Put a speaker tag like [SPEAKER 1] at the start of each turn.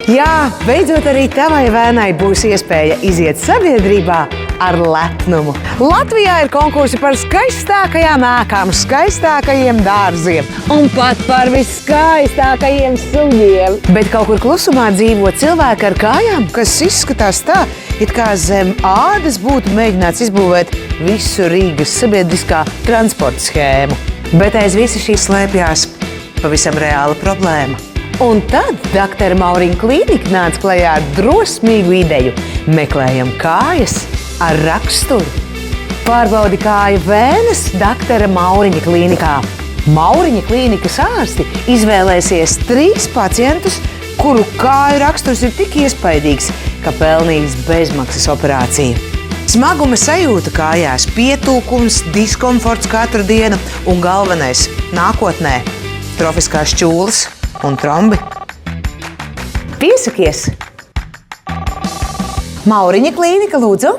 [SPEAKER 1] Jā, beidzot arī tavai vēnai būs iespēja iziet sabiedrībā ar lepnumu. Latvijā ir konkursi par skaistākajām ēkām, skaistākajiem dārziem un pat par viskaistākajiem suņiem. Bet kaut kur klusumā dzīvo cilvēki ar kājām, kas izskatās tā, it kā zem ādas būtu mēģināts izbūvēt visu Rīgas sabiedriskā transporta schēmu. Bet aiz visa šī slēpjās pavisam reāla problēma. Un tad Dr. Mauriņa klīnika nāca klajā ar drosmīgu ideju. Meklējam kājas ar raksturu. Pārbaudi kāju vēnes Dr. Mauriņa klīnikā. Mauriņa klīnikas ārsti izvēlēsies 3 pacientus, kuru kāju raksturs ir tik iespaidīgs, ka pelnīs bezmaksas operāciju. Smaguma sajūta kājās, pietūkums, diskomforts katru dienu un galvenais – nākotnē – trofiskās šķūles un trombi. Piesakies! Mauriņa klīnika, lūdzu!